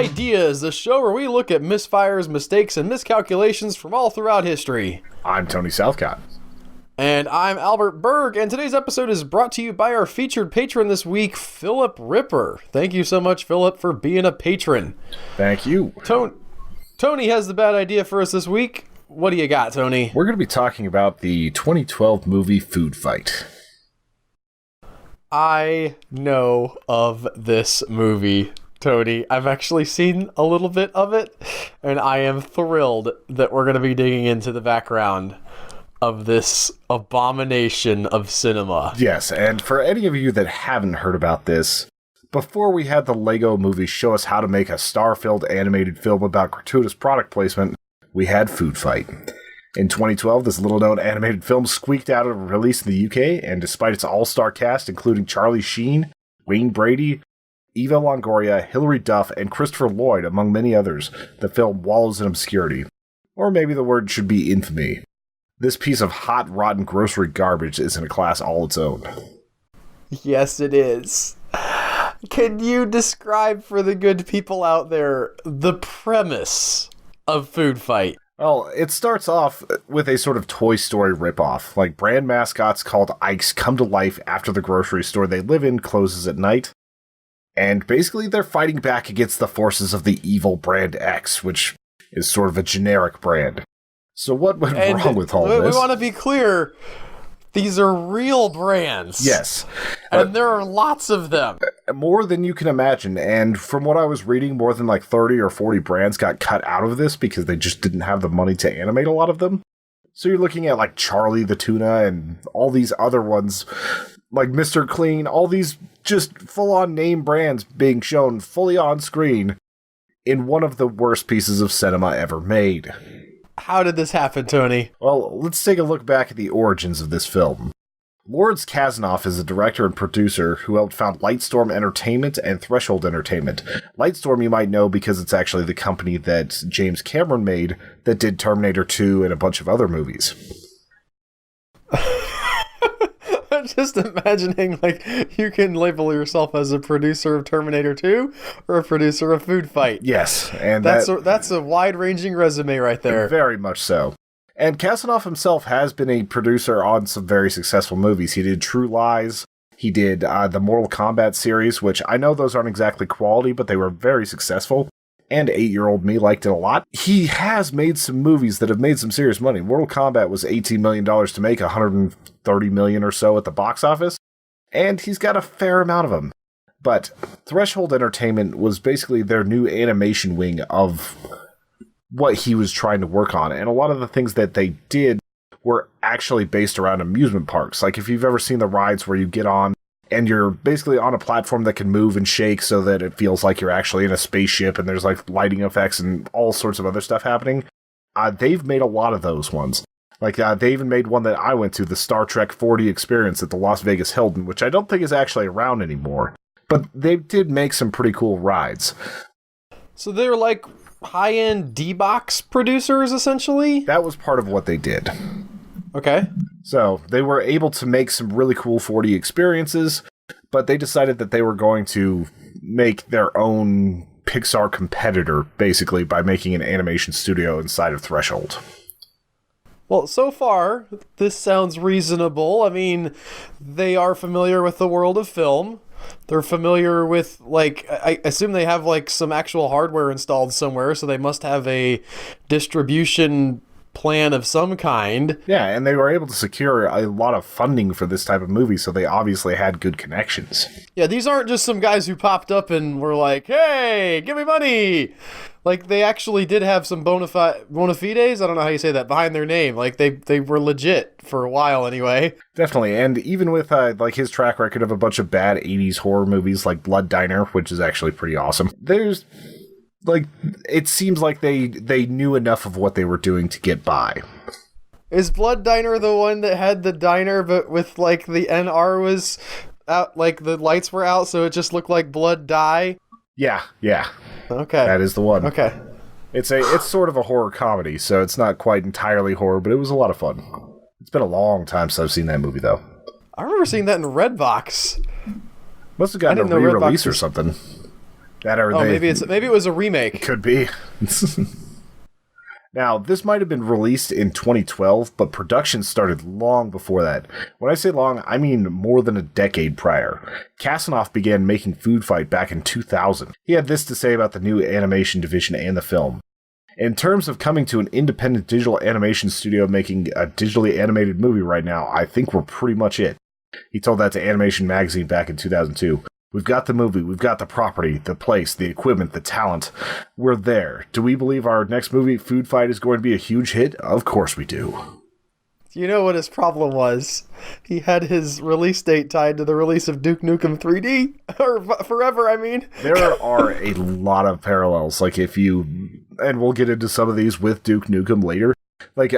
Ideas, the show where we look at misfires, mistakes, and miscalculations from all throughout history. I'm Tony Southcott. And I'm Albert Berg, and today's episode is brought to you by our featured patron this week, Philip Ripper. Thank you so much, Philip, for being a patron. Thank you. Tony has the bad idea for us this week. What do you got, Tony? We're going to be talking about the 2012 movie Foodfight. I know of this movie, Tony. I've actually seen a little bit of it, and I am thrilled that we're going to be digging into the background of this abomination of cinema. Yes, and for any of you that haven't heard about this, before we had the Lego movie show us how to make a star-filled animated film about gratuitous product placement, we had Foodfight. In 2012, this little-known animated film squeaked out of a release in the UK, and despite its all-star cast, including Charlie Sheen, Wayne Brady, Eva Longoria, Hilary Duff, and Christopher Lloyd, among many others, the film wallows in obscurity. Or maybe the word should be infamy. This piece of hot, rotten grocery garbage is in a class all its own. Yes, it is. Can you describe for the good people out there the premise of Foodfight? Well, it starts off with a sort of Toy Story ripoff. Like, brand mascots called Ikes come to life after the grocery store they live in closes at night. And basically they're fighting back against the forces of the evil brand X, which is sort of a generic brand. So what went wrong with all this? We want to be clear. These are real brands. Yes. And there are lots of them. More than you can imagine. And from what I was reading, more than like 30 or 40 brands got cut out of this because they just didn't have the money to animate a lot of them. So you're looking at like Charlie the Tuna and all these other ones, like Mr. Clean, all these just full-on name brands being shown fully on screen in one of the worst pieces of cinema ever made. How did this happen, Tony? Well, let's take a look back at the origins of this film. Lawrence Kasanoff is a director and producer who helped found Lightstorm Entertainment and Threshold Entertainment. Lightstorm you might know because it's actually the company that James Cameron made that did Terminator 2 and a bunch of other movies. I'm just imagining, like, you can label yourself as a producer of Terminator 2 or a producer of Foodfight. Yes, and that's a wide-ranging resume right there. Very much so. And Kasanoff himself has been a producer on some very successful movies. He did True Lies. He did the Mortal Kombat series, which I know those aren't exactly quality, but they were very successful. And 8-year-old me liked it a lot. He has made some movies that have made some serious money. Mortal Kombat was $18 million to make, $130 million or so at the box office. And he's got a fair amount of them. But Threshold Entertainment was basically their new animation wing of what he was trying to work on. And a lot of the things that they did were actually based around amusement parks. Like if you've ever seen the rides where you get on and you're basically on a platform that can move and shake so that it feels like you're actually in a spaceship and there's like lighting effects and all sorts of other stuff happening. They've made a lot of those ones. Like they even made one that I went to, the Star Trek 4D experience at the Las Vegas Hilton, which I don't think is actually around anymore. But they did make some pretty cool rides. So they're like high-end D-Box producers, essentially? That was part of what they did. Okay. So they were able to make some really cool 4D experiences, but they decided that they were going to make their own Pixar competitor, basically, by making an animation studio inside of Threshold. Well, so far, this sounds reasonable. I mean, they are familiar with the world of film. They're familiar with, like, I assume they have, like, some actual hardware installed somewhere, so they must have a distribution plan of some kind. Yeah, and they were able to secure a lot of funding for this type of movie, so they obviously had good connections. Yeah, these aren't just some guys who popped up and were like, hey, give me money! Like, they actually did have some bona fides, I don't know how you say that, behind their name. Like, they were legit for a while anyway. Definitely, and even with, like, his track record of a bunch of bad 80s horror movies like Blood Diner, which is actually pretty awesome, there's, like, it seems like they knew enough of what they were doing to get by. Is Blood Diner the one that had the diner, but with, like, the NR was out, like, the lights were out, so it just looked like Blood Dye? Yeah. Okay. That is the one. Okay. It's sort of a horror comedy, so it's not quite entirely horror, but it was a lot of fun. It's been a long time since I've seen that movie, though. I remember seeing that in Redbox. Must have gotten a re-release or something. Maybe it was a remake. Could be. Now, this might have been released in 2012, but production started long before that. When I say long, I mean more than a decade prior. Kasanoff began making Foodfight back in 2000. He had this to say about the new animation division and the film. In terms of coming to an independent digital animation studio making a digitally animated movie right now, I think we're pretty much it. He told that to Animation Magazine back in 2002. We've got the movie, we've got the property, the place, the equipment, the talent. We're there. Do we believe our next movie, Foodfight, is going to be a huge hit? Of course we do. You know what his problem was? He had his release date tied to the release of Duke Nukem 3D. Or Forever, I mean. There are a lot of parallels. Like, and we'll get into some of these with Duke Nukem later. Like,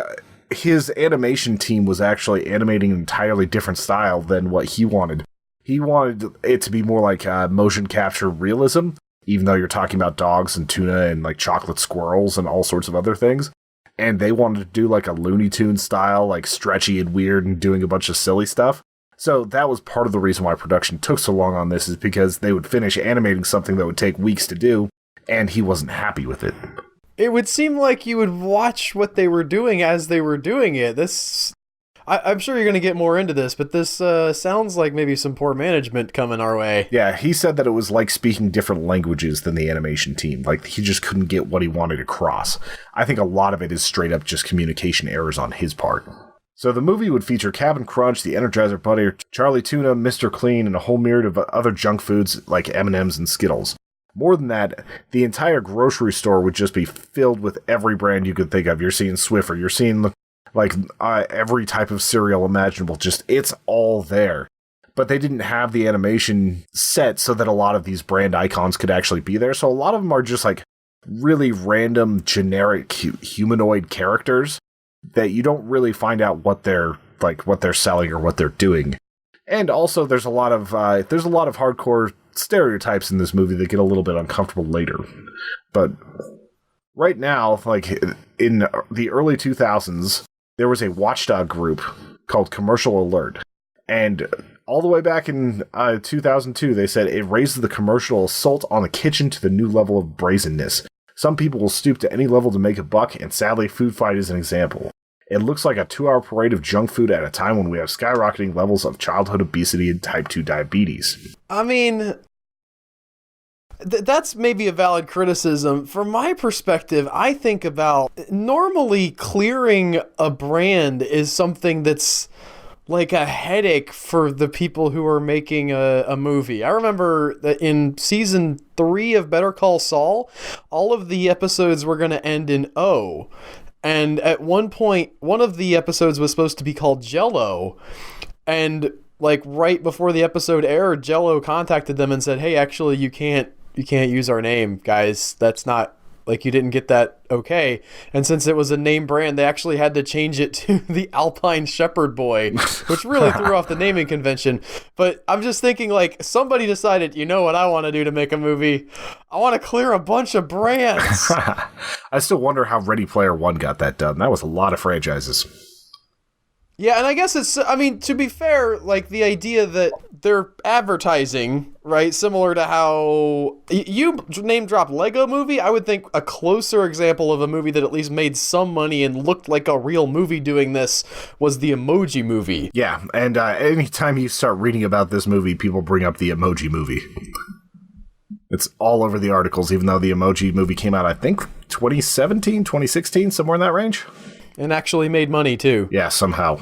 his animation team was actually animating an entirely different style than what he wanted. He wanted it to be more like motion capture realism, even though you're talking about dogs and tuna and like chocolate squirrels and all sorts of other things. And they wanted to do like a Looney Tunes style, like stretchy and weird and doing a bunch of silly stuff. So that was part of the reason why production took so long on this, is because they would finish animating something that would take weeks to do, and he wasn't happy with it. It would seem like you would watch what they were doing as they were doing it. I'm sure you're going to get more into this, but this sounds like maybe some poor management coming our way. Yeah, he said that it was like speaking different languages than the animation team. Like, he just couldn't get what he wanted across. I think a lot of it is straight up just communication errors on his part. So the movie would feature Cap'n Crunch, the Energizer Bunny, Charlie Tuna, Mr. Clean, and a whole myriad of other junk foods like M&M's and Skittles. More than that, the entire grocery store would just be filled with every brand you could think of. You're seeing Swiffer, you're seeing every type of cereal imaginable. Just, it's all there. But they didn't have the animation set so that a lot of these brand icons could actually be there. So a lot of them are just like really random, generic humanoid characters that you don't really find out what they're selling or what they're doing. And also, there's a lot of hardcore stereotypes in this movie that get a little bit uncomfortable later. But right now, like in the early 2000s, there was a watchdog group called Commercial Alert. And all the way back in 2002, they said it raises the commercial assault on the kitchen to the new level of brazenness. Some people will stoop to any level to make a buck, and sadly, Foodfight is an example. It looks like a 2-hour parade of junk food at a time when we have skyrocketing levels of childhood obesity and type 2 diabetes. I mean, that's maybe a valid criticism. From my perspective, I think about normally clearing a brand is something that's like a headache for the people who are making a movie. I remember that in season 3 of Better Call Saul, all of the episodes were going to end in O. And at one point, one of the episodes was supposed to be called Jello. And like right before the episode aired, Jello contacted them and said, "Hey, actually, you can't use our name, guys. That's not, like, you didn't get that okay." And since it was a name brand, they actually had to change it to the Alpine Shepherd Boy, which really threw off the naming convention. But I'm just thinking, like, somebody decided, you know what I want to do to make a movie? I want to clear a bunch of brands. I still wonder how Ready Player One got that done. That was a lot of franchises. Yeah, and I guess to be fair, like, the idea that they're advertising, right, similar to how you name dropped Lego Movie, I would think a closer example of a movie that at least made some money and looked like a real movie doing this was the Emoji Movie. Yeah, and anytime you start reading about this movie, people bring up the Emoji Movie. It's all over the articles, even though the Emoji Movie came out, I think, 2017, 2016, somewhere in that range. And actually made money, too. Yeah, somehow.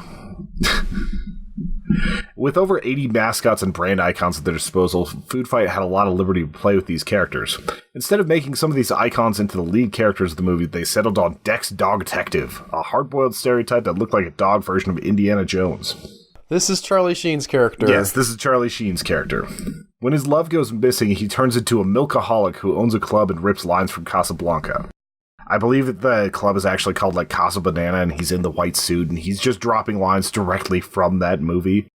With over 80 mascots and brand icons at their disposal, Foodfight had a lot of liberty to play with these characters. Instead of making some of these icons into the lead characters of the movie, they settled on Dex Dogtective, a hard-boiled stereotype that looked like a dog version of Indiana Jones. This is Charlie Sheen's character. Yes, this is Charlie Sheen's character. When his love goes missing, he turns into a milkaholic who owns a club and rips lines from Casablanca. I believe that the club is actually called like Casa Banana, and he's in the white suit, and he's just dropping lines directly from that movie.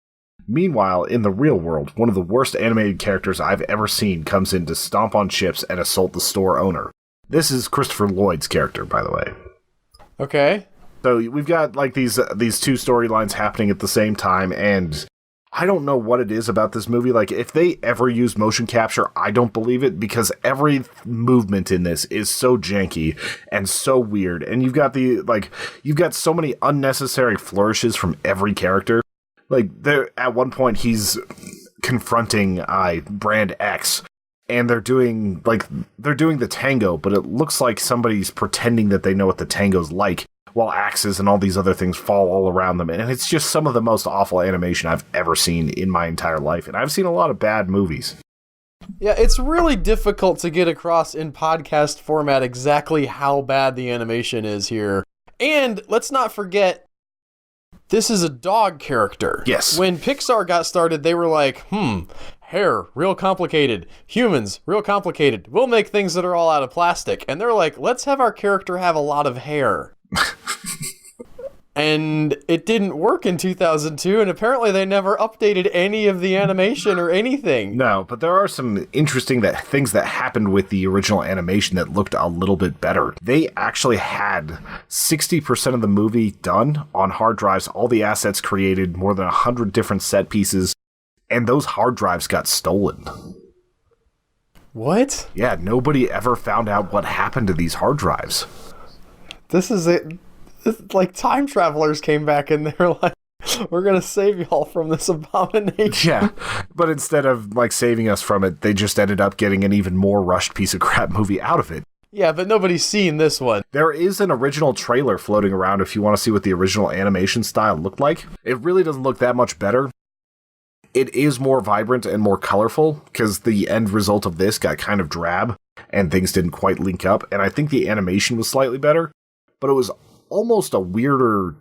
Meanwhile, in the real world, one of the worst animated characters I've ever seen comes in to stomp on ships and assault the store owner. This is Christopher Lloyd's character, by the way. Okay. So we've got like these two storylines happening at the same time, and I don't know what it is about this movie. Like, if they ever use motion capture, I don't believe it, because every movement in this is so janky and so weird. And you've got so many unnecessary flourishes from every character. Like, at one point, he's confronting Brand X, and they're doing the tango, but it looks like somebody's pretending that they know what the tango's like, while axes and all these other things fall all around them. And it's just some of the most awful animation I've ever seen in my entire life. And I've seen a lot of bad movies. Yeah, it's really difficult to get across in podcast format exactly how bad the animation is here. And let's not forget, this is a dog character. Yes. When Pixar got started, they were like, hair, real complicated. Humans, real complicated. We'll make things that are all out of plastic. And they're like, let's have our character have a lot of hair. And it didn't work in 2002, and apparently they never updated any of the animation or anything. No, but there are some interesting things that happened with the original animation that looked a little bit better. They actually had 60% of the movie done on hard drives, all the assets created, more than 100 different set pieces, and those hard drives got stolen. What? Yeah, nobody ever found out what happened to these hard drives. This is it. It's like time travelers came back and they're like, we're going to save y'all from this abomination. Yeah, but instead of like saving us from it, they just ended up getting an even more rushed piece of crap movie out of it. Yeah, but nobody's seen this one. There is an original trailer floating around if you want to see what the original animation style looked like. It really doesn't look that much better. It is more vibrant and more colorful, because the end result of this got kind of drab, and things didn't quite link up, and I think the animation was slightly better, but it was almost a weirder,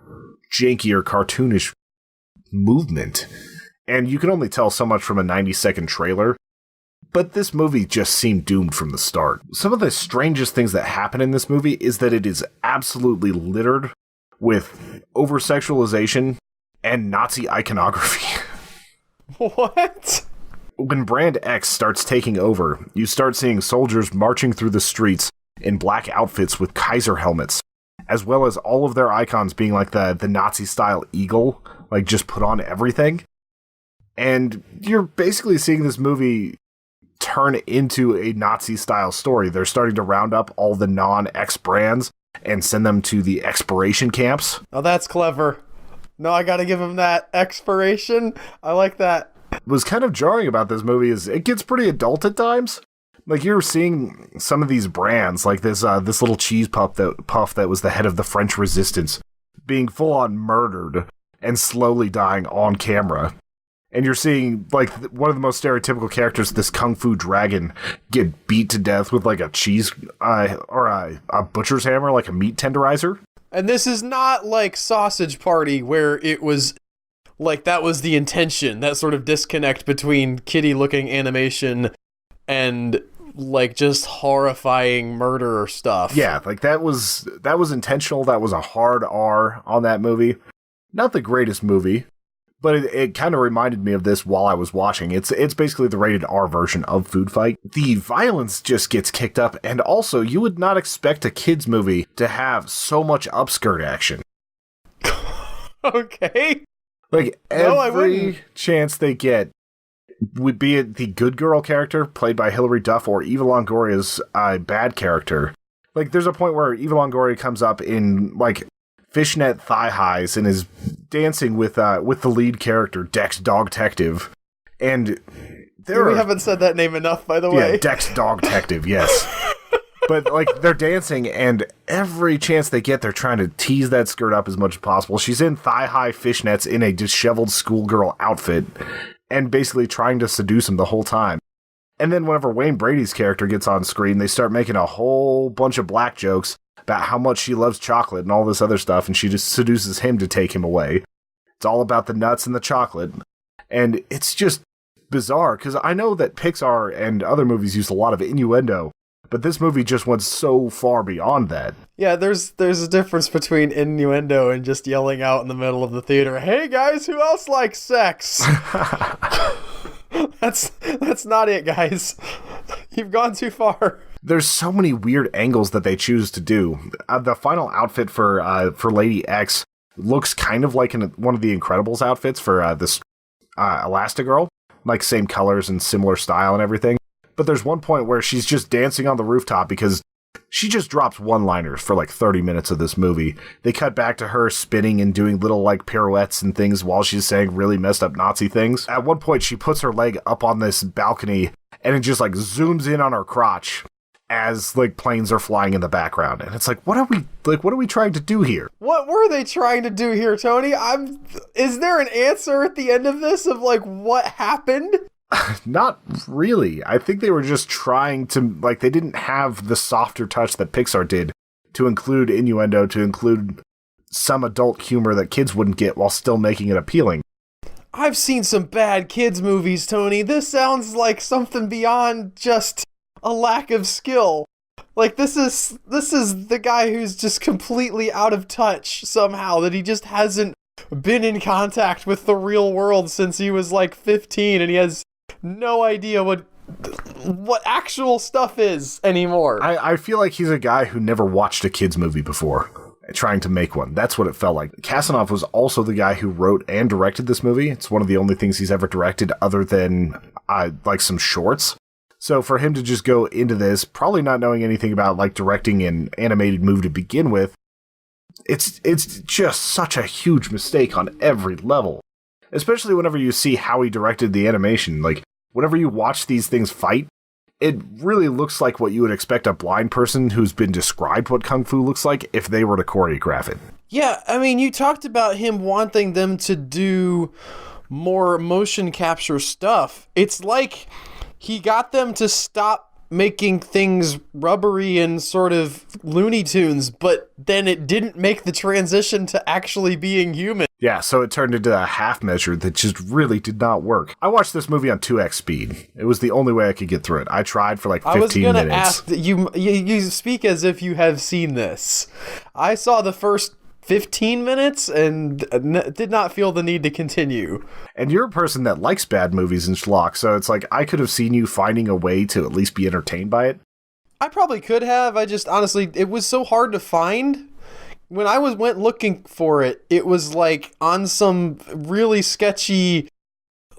jankier, cartoonish movement. And you can only tell so much from a 90-second trailer. But this movie just seemed doomed from the start. Some of the strangest things that happen in this movie is that it is absolutely littered with over-sexualization and Nazi iconography. What? When Brand X starts taking over, you start seeing soldiers marching through the streets in black outfits with Kaiser helmets, as well as all of their icons being like the Nazi-style eagle, like just put on everything. And you're basically seeing this movie turn into a Nazi-style story. They're starting to round up all the non-X brands and send them to the expiration camps. Oh, that's clever. No, I gotta give him that. Expiration. I like that. What was kind of jarring about this movie is it gets pretty adult at times. Like, you're seeing some of these brands, like this little cheese puff that was the head of the French Resistance, being full-on murdered and slowly dying on camera. And you're seeing, like, one of the most stereotypical characters, this Kung Fu dragon, get beat to death with, like, a cheese, or a butcher's hammer, like a meat tenderizer. And this is not like Sausage Party, where it was, like, that was the intention, that sort of disconnect between kiddie-looking animation and, like, just horrifying murder stuff. Yeah, like, that was intentional. That was a hard R on that movie. Not the greatest movie, but it kind of reminded me of this while I was watching. It's basically the rated R version of Foodfight. The violence just gets kicked up, and also, you would not expect a kids movie to have so much upskirt action. Okay. Like, every chance they get, would be it the good girl character, played by Hilary Duff, or Eva Longoria's bad character. Like, there's a point where Eva Longoria comes up in, like, fishnet thigh highs and is dancing with the lead character, Dex Dogtective. And we haven't said that name enough, by the way. Yeah, Dex Dogtective, yes. But, like, they're dancing, and every chance they get, they're trying to tease that skirt up as much as possible. She's in thigh-high fishnets in a disheveled schoolgirl outfit, and basically trying to seduce him the whole time. And then whenever Wayne Brady's character gets on screen, they start making a whole bunch of black jokes about how much she loves chocolate and all this other stuff, and she just seduces him to take him away. It's all about the nuts and the chocolate. And it's just bizarre, because I know that Pixar and other movies use a lot of innuendo, but this movie just went so far beyond that. Yeah, there's a difference between innuendo and just yelling out in the middle of the theater, "Hey guys, who else likes sex?" That's not it, guys. You've gone too far. There's so many weird angles that they choose to do. The final outfit for Lady X looks kind of like one of the Incredibles outfits for this Elastigirl, like same colors and similar style and everything. But there's one point where she's just dancing on the rooftop because she just drops one-liners for like 30 minutes of this movie. They cut back to her spinning and doing little like pirouettes and things while she's saying really messed up Nazi things. At one point, she puts her leg up on this balcony and it just like zooms in on her crotch as like planes are flying in the background. And it's like, what are we trying to do here? What were they trying to do here, Tony? Is there an answer at the end of this of like what happened? Not really. I think they were just trying to, like, they didn't have the softer touch that Pixar did to include innuendo, to include some adult humor that kids wouldn't get while still making it appealing. I've seen some bad kids movies, Tony. This sounds like something beyond just a lack of skill. Like, this is the guy who's just completely out of touch somehow, that he just hasn't been in contact with the real world since he was like 15, and he has no idea what actual stuff is anymore. I feel like he's a guy who never watched a kids movie before, trying to make one. That's what it felt like. Kasanoff was also the guy who wrote and directed this movie. It's one of the only things he's ever directed other than like some shorts. So for him to just go into this, probably not knowing anything about like directing an animated movie to begin with, it's just such a huge mistake on every level. Especially whenever you see how he directed the animation. Like, whenever you watch these things fight, it really looks like what you would expect a blind person who's been described what Kung Fu looks like if they were to choreograph it. Yeah, I mean, you talked about him wanting them to do more motion capture stuff. It's like he got them to stop making things rubbery and sort of Looney Tunes, but then it didn't make the transition to actually being human. Yeah, so it turned into a half measure that just really did not work. I watched this movie on 2x speed. It was the only way I could get through it. I tried for like 15 minutes. I was going to ask, you speak as if you have seen this. I saw the first 15 minutes and did not feel the need to continue. And you're a person that likes bad movies and schlock, so it's like I could have seen you finding a way to at least be entertained by it. I probably could have. I just, honestly, it was so hard to find. When I went looking for it, it was like on some really sketchy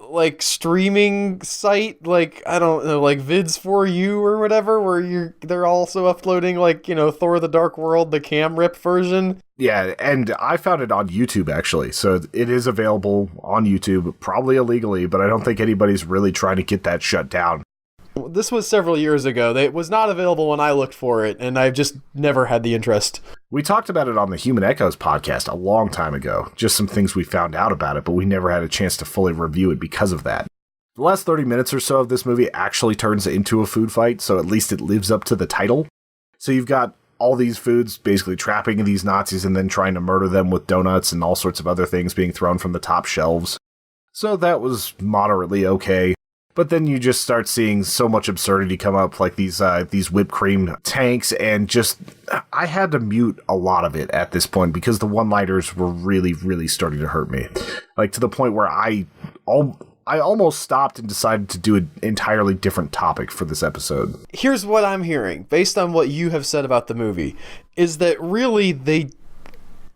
like streaming site, like I don't know, like Vids4U or whatever, where they're also uploading like, you know, Thor: The Dark World, the cam rip version. Yeah, and I found it on YouTube actually, so it is available on YouTube, probably illegally, but I don't think anybody's really trying to get that shut down. This was several years ago. It was not available when I looked for it, and I've just never had the interest. We talked about it on the Human Echoes podcast a long time ago, just some things we found out about it, but we never had a chance to fully review it because of that. The last 30 minutes or so of this movie actually turns into a food fight, so at least it lives up to the title. So you've got all these foods basically trapping these Nazis and then trying to murder them with donuts and all sorts of other things being thrown from the top shelves. So that was moderately okay. But then you just start seeing so much absurdity come up, like these whipped cream tanks, and just, I had to mute a lot of it at this point because the one-liners were really, really starting to hurt me. Like, to the point where I almost stopped and decided to do an entirely different topic for this episode. Here's what I'm hearing, based on what you have said about the movie, is that really they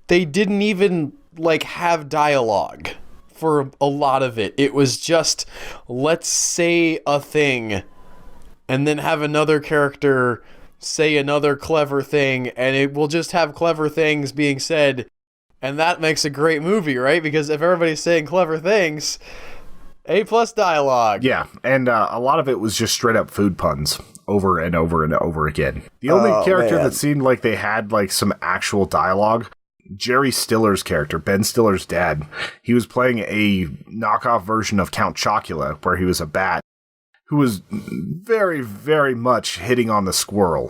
didn't even, like, have dialogue. For a lot of it, it was just, let's say a thing and then have another character say another clever thing, and it will just have clever things being said, and that makes a great movie, right? Because if everybody's saying clever things, A+ dialogue. Yeah, and a lot of it was just straight up food puns over and over and over again. The only character that seemed like they had like some actual dialogue, Jerry Stiller's character, Ben Stiller's dad, he was playing a knockoff version of Count Chocula, where he was a bat, who was very, very much hitting on the squirrel,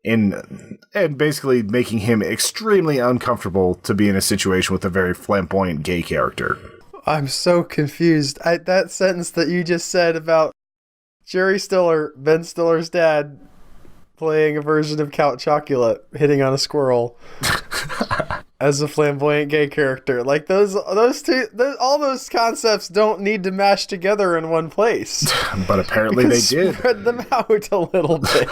and basically making him extremely uncomfortable to be in a situation with a very flamboyant gay character. I'm so confused. That sentence that you just said about Jerry Stiller, Ben Stiller's dad, playing a version of Count Chocula, hitting on a squirrel as a flamboyant gay character. Like, those two, all those concepts don't need to mash together in one place. But apparently they did. Spread them out a little bit.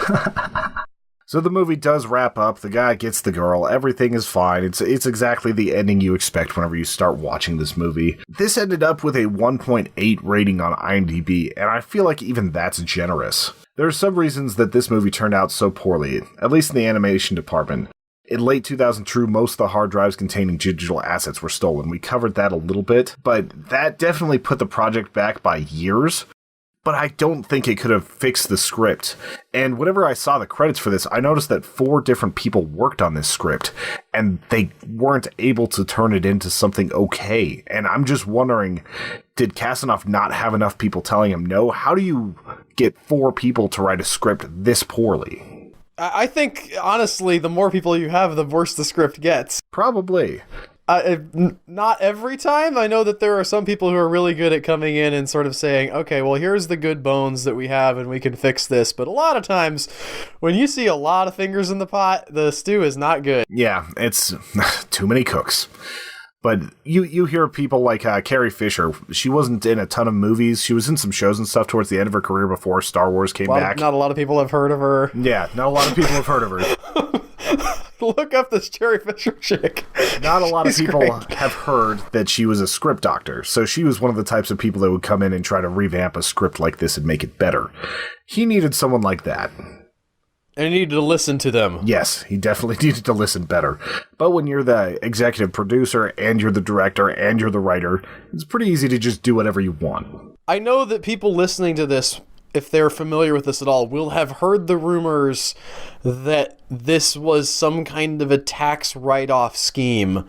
So the movie does wrap up, the guy gets the girl, everything is fine. It's exactly the ending you expect whenever you start watching this movie. This ended up with a 1.8 rating on IMDb, and I feel like even that's generous. There are some reasons that this movie turned out so poorly, at least in the animation department. In late 2002, most of the hard drives containing digital assets were stolen. We covered that a little bit, but that definitely put the project back by years. But I don't think it could have fixed the script. And whenever I saw the credits for this, I noticed that 4 different people worked on this script, and they weren't able to turn it into something okay. And I'm just wondering, did Kasanoff not have enough people telling him no? How do you get 4 people to write a script this poorly? I think, honestly, the more people you have, the worse the script gets. Probably. Not every time. I know that there are some people who are really good at coming in and sort of saying, okay, well, here's the good bones that we have and we can fix this. But a lot of times, when you see a lot of fingers in the pot, the stew is not good. Yeah, it's too many cooks. But you hear people like Carrie Fisher. She wasn't in a ton of movies. She was in some shows and stuff towards the end of her career before Star Wars came back. Not a lot of people have heard of her. Yeah, not a lot of people have heard of her. Look up this Carrie Fisher chick. Not a lot of people have heard that she was a script doctor, so she was one of the types of people that would come in and try to revamp a script like this and make it better. He needed someone like that. And he needed to listen to them. Yes, he definitely needed to listen better. But when you're the executive producer, and you're the director, and you're the writer, it's pretty easy to just do whatever you want. I know that people listening to this, if they're familiar with this at all, will have heard the rumors that this was some kind of a tax write-off scheme.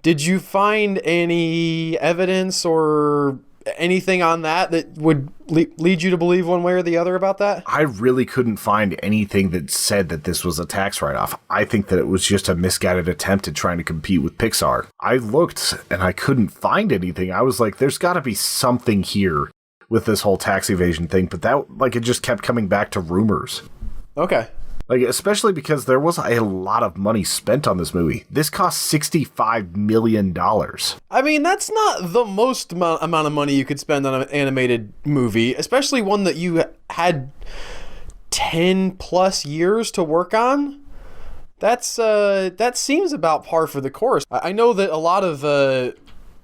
Did you find any evidence or anything on that would lead you to believe one way or the other about that? I really couldn't find anything that said that this was a tax write-off. I think that it was just a misguided attempt at trying to compete with Pixar. I looked and I couldn't find anything. I was like, there's got to be something here with this whole tax evasion thing, but that, it just kept coming back to rumors. Okay. Especially because there was a lot of money spent on this movie. This cost $65 million. I mean, that's not the most amount of money you could spend on an animated movie, especially one that you had 10 plus years to work on. That seems about par for the course. I know that a lot of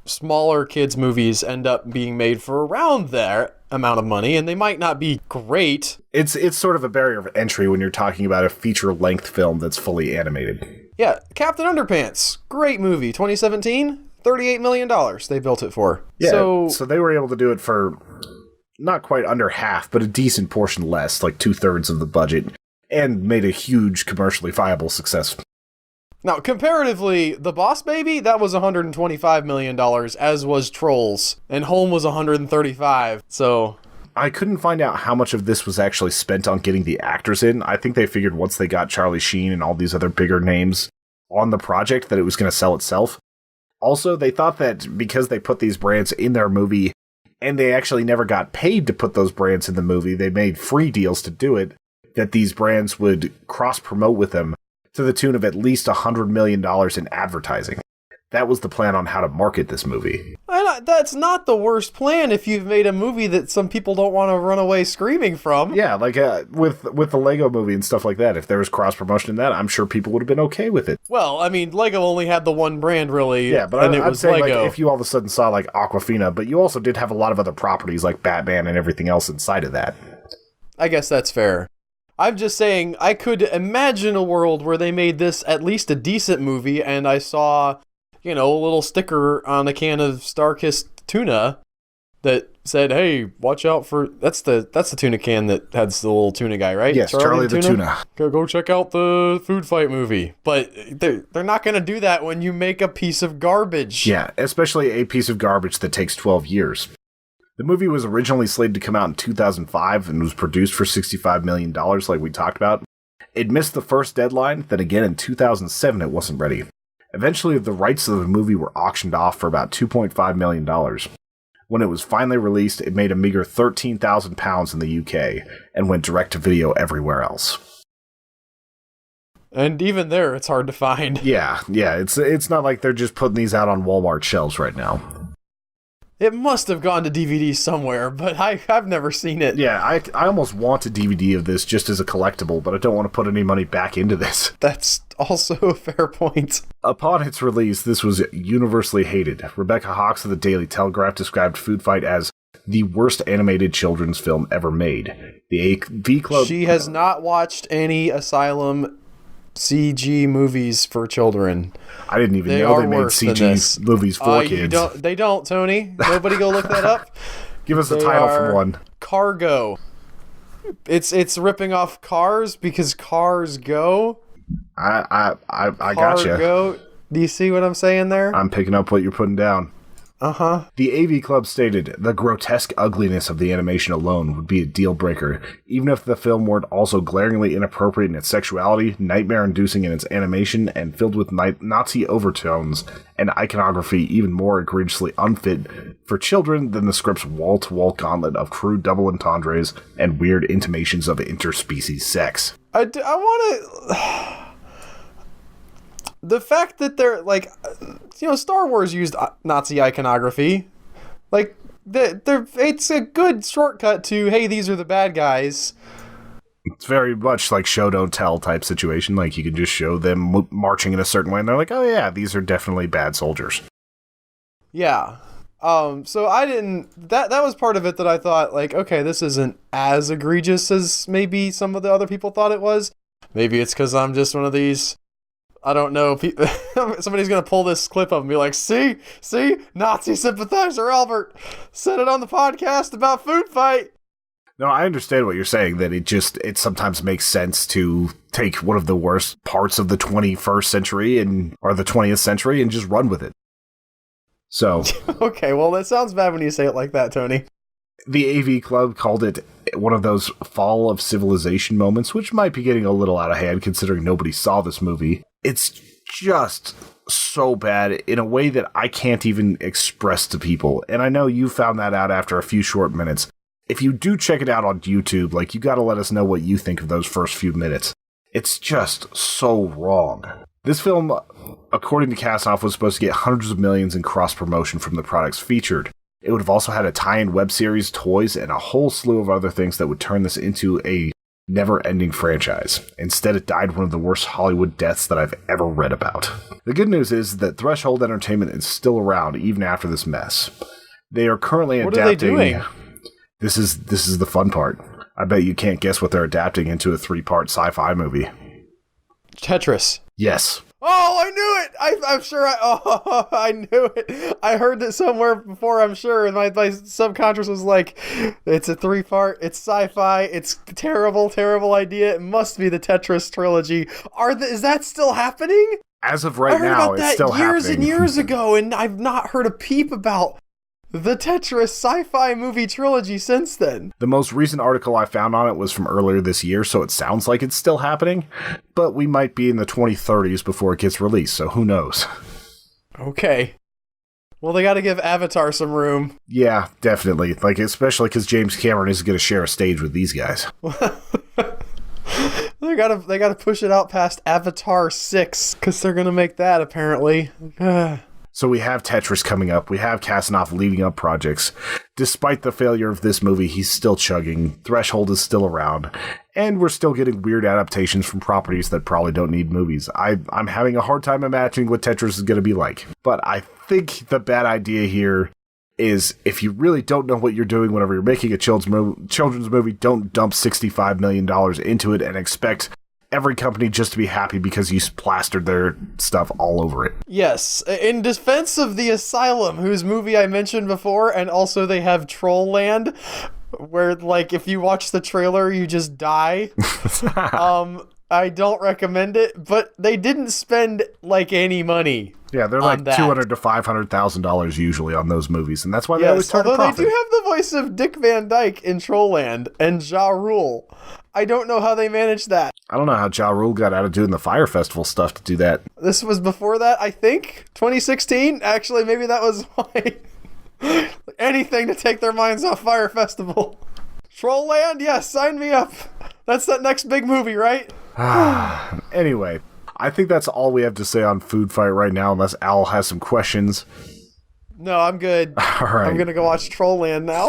smaller kids' movies end up being made for around that amount of money, and they might not be great. It's sort of a barrier of entry when you're talking about a feature-length film that's fully animated. Yeah, Captain Underpants, great movie, 2017, $38 million they built it for. Yeah, so they were able to do it for not quite under half, but a decent portion less, like 2/3 of the budget, and made a huge commercially viable success. Now, comparatively, The Boss Baby, that was $125 million, as was Trolls, and Home was $135, so... I couldn't find out how much of this was actually spent on getting the actors in. I think they figured once they got Charlie Sheen and all these other bigger names on the project that it was going to sell itself. Also, they thought that because they put these brands in their movie, and they actually never got paid to put those brands in the movie, they made free deals to do it, that these brands would cross-promote with them to the tune of at least $100 million in advertising. That was the plan on how to market this movie. That's not the worst plan if you've made a movie that some people don't want to run away screaming from. Yeah, with the Lego movie and stuff like that. If there was cross-promotion in that, I'm sure people would have been okay with it. Well, I mean, Lego only had the one brand, really. Yeah, but it I'm was saying, Lego. if you all of a sudden saw, Aquafina, but you also did have a lot of other properties like Batman and everything else inside of that. I guess that's fair. I'm just saying, I could imagine a world where they made this at least a decent movie, and I saw, a little sticker on a can of Starkist Tuna that said, "Hey, watch out for..." That's the tuna can that has the little tuna guy, right? Yes, Charlie the Tuna. Go check out the Foodfight movie. But they're not going to do that when you make a piece of garbage. Yeah, especially a piece of garbage that takes 12 years. The movie was originally slated to come out in 2005 and was produced for $65 million, like we talked about. It missed the first deadline, then again in 2007 it wasn't ready. Eventually, the rights of the movie were auctioned off for about $2.5 million. When it was finally released, it made a meager £13,000 in the UK and went direct to video everywhere else. And even there, it's hard to find. Yeah, it's not like they're just putting these out on Walmart shelves right now. It must have gone to DVD somewhere, but I've never seen it. Yeah, I almost want a DVD of this just as a collectible, but I don't want to put any money back into this. That's also a fair point. Upon its release, this was universally hated. Rebecca Hawks of the Daily Telegraph described Foodfight as the worst animated children's film ever made. The AV Club... She has not watched any Asylum CG movies for children. I didn't even know they made CG movies for kids. They don't, Tony. Nobody go look that up. Give us the title for one. Cargo. It's ripping off Cars because cars go. I gotcha. Cargo. Do you see what I'm saying there? I'm picking up what you're putting down. Uh-huh. The AV Club stated, the grotesque ugliness of the animation alone would be a deal breaker, even if the film weren't also glaringly inappropriate in its sexuality, nightmare-inducing in its animation, and filled with Nazi overtones, and iconography even more egregiously unfit for children than the script's wall-to-wall gauntlet of crude double entendres and weird intimations of interspecies sex. I want to... The fact that they're, like, Star Wars used Nazi iconography. Like, it's a good shortcut to, hey, these are the bad guys. It's very much like show don't tell type situation. Like, you can just show them marching in a certain way, and they're like, oh yeah, these are definitely bad soldiers. Yeah. So I didn't... That was part of it that I thought, like, okay, this isn't as egregious as maybe some of the other people thought it was. Maybe it's because I'm just one of these... I don't know. Somebody's going to pull this clip up and be like, see, Nazi sympathizer Albert said it on the podcast about Foodfight. No, I understand what you're saying, that it sometimes makes sense to take one of the worst parts of the 21st century or the 20th century and just run with it. So. Okay, well, that sounds bad when you say it like that, Tony. The AV Club called it one of those fall of civilization moments, which might be getting a little out of hand considering nobody saw this movie. It's just so bad in a way that I can't even express to people. And I know you found that out after a few short minutes. If you do check it out on YouTube, like, you gotta let us know what you think of those first few minutes. It's just so wrong. This film, according to Kasanoff, was supposed to get hundreds of millions in cross-promotion from the products featured. It would have also had a tie-in web series, toys, and a whole slew of other things that would turn this into a never-ending franchise. Instead, it died one of the worst Hollywood deaths that I've ever read about. The good news is that Threshold Entertainment is still around even after this mess. They are currently adapting... What are they doing? This is the fun part. I bet you can't guess what they're adapting into a 3-part sci-fi movie. Tetris. Yes. Oh, I knew it! I'm sure I knew it. I heard it somewhere before, I'm sure, and my subconscious was like, it's a 3-part, it's sci-fi, it's terrible idea, it must be the Tetris trilogy. Is that still happening? As of right now, it's still happening. Years and years ago, and I've not heard a peep about the Tetris sci-fi movie trilogy since then. The most recent article I found on it was from earlier this year, so it sounds like it's still happening, but we might be in the 2030s before it gets released, so who knows? Okay. Well, they gotta give Avatar some room. Yeah, definitely. Like, especially because James Cameron isn't gonna share a stage with these guys. They gotta push it out past Avatar 6, because they're gonna make that, apparently. So we have Tetris coming up. We have Kasanoff leading up projects. Despite the failure of this movie, he's still chugging. Threshold is still around. And we're still getting weird adaptations from properties that probably don't need movies. I'm having a hard time imagining what Tetris is going to be like. But I think the bad idea here is, if you really don't know what you're doing whenever you're making a children's movie, don't dump $65 million into it and expect every company just to be happy because you plastered their stuff all over it. Yes, in defense of The Asylum, whose movie I mentioned before, and also they have Trollland, where, like, if you watch the trailer, you just die. I don't recommend it, but they didn't spend, like, any money. Yeah, they're like $200,000 to $500,000 usually on those movies, and that's why they always turn a profit. They do have the voice of Dick Van Dyke in Trollland and Ja Rule. I don't know how they managed that. I don't know how Ja Rule got out of doing the Fire Festival stuff to do that. This was before that, I think? 2016? Actually, maybe that was why. Anything to take their minds off Fire Festival. Trollland? Yes, sign me up. That's that next big movie, right? Anyway, I think that's all we have to say on Foodfight right now, unless Al has some questions. No, I'm good. All right. I'm going to go watch Trollland now.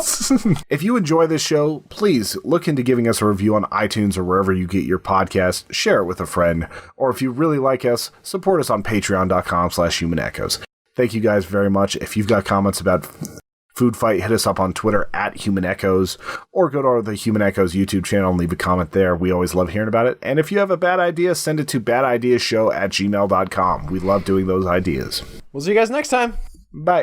If you enjoy this show, please look into giving us a review on iTunes or wherever you get your podcast. Share it with a friend. Or if you really like us, support us on patreon.com/Human Echoes. Thank you guys very much. If you've got comments about Food Fight, hit us up on Twitter @Human Echoes, or go to the Human Echoes YouTube channel and leave a comment there. We always love hearing about it. And if you have a bad idea, send it to badideashow@gmail.com. We love doing those ideas. We'll see you guys next time. Bye.